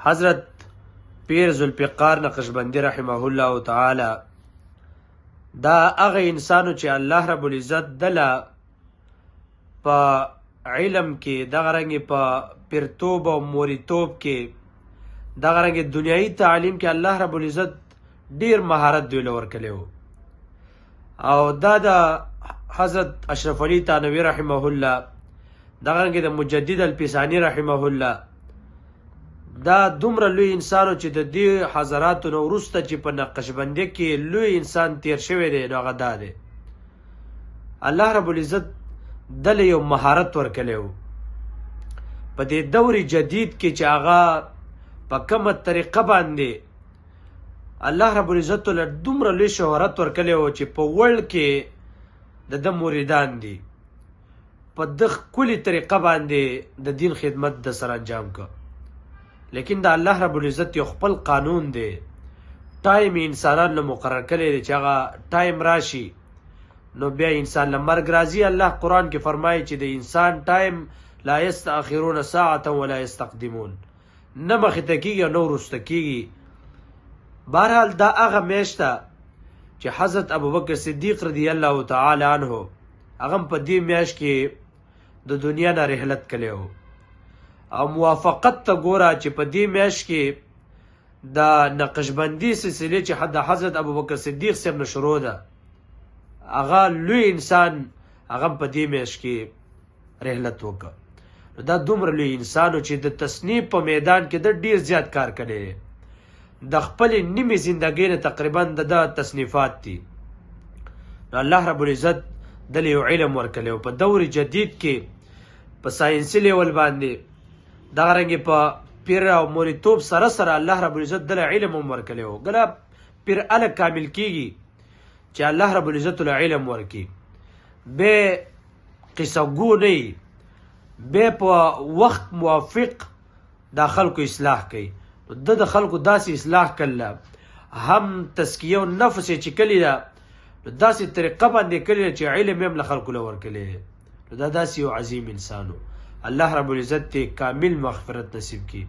حضرت پیر ذوالفقار نقشبندی رحمه الله تعالی دا هغه انسانو چې الله رب العزت دله په علم کې دغه رنګې په پیرتوب او موریتوب کې دغه رنګې دنیایي تعلیم کې الله رب العزت ډیر مهارت دوی له ورکړی و او دا د حضرت اشرف علي تانوي رحمه الله دغه رنګې د مجدد الفساني رحمه الله دا دومره لوی انسانو چې د دې حضراتو نه وروسته چې په نقشبندي کې لوی انسان تیر شوی دی نو هغه دا دی الله رب العزت دله یو مهارت ورکړی و په دې دور جدید کې چې هغه په کومه طریقه باندې الله رب العزت له دومره لوی شهرت ورکړی و چې په ورلډ کې د ده مریدان دي په ده ښکلې طریقه باندې د دین خدمت د سره انجام که لیکن د الله رب العزت یو خپل قانون دی ټایم انسانان له مقرر کړی دی چې هغه ټایم راشي نو بیا انسان له مرګ راځي الله قرآن کې فرمایي چې د انسان ټایم لا یستأخرون ساعة ولا یستقدمون نه مخته کېږي او نه وروسته کېږي بهرحال دا هغه میاشت ده چې حضرت ابوبکر صدیق رضی الله تعالی عنه هغه په دې میاشت کې د دنیا نه رحلت کړی و او موافقت ته ګوره چې په دې میاشت کې د نقشبندي سلسلې چې د حضرت ابوبکر صدیق صاحب نه شروع ده هغه لوی انسان هغه په دې میاشت کې رحلت وکړه دا دومره لوی انسانو چې د تصنیف په میدان کې د ډیر زیات کار کړی د خپلې نیمې زندګۍ نه تقریبا د تصنیفات دي نو الله رب العزت دله یو علم ورکړی او په دور جدید کې په ساینسي لیول باندې دغه رنګې په پیر او موریتوب سره سره الله رب العزت دله علم هم ورکړی و ګله پیر هله کامل کېږي چې الله رب العزت له علم ورکړي بیا قصه ګو نه وي بیا په وخت موافق دا خلکو اصلاح کوي د خلکو داسې اصلاح کړله هم تزکیه النفس یې چې کلي ده نو داسې طریقه باندې کړې ده چې علم یې هم له خلکو له ورکړلی نو دا داسې یو عظیم انسان و الله رب العزت ته کامل مغفرت نصیب کړي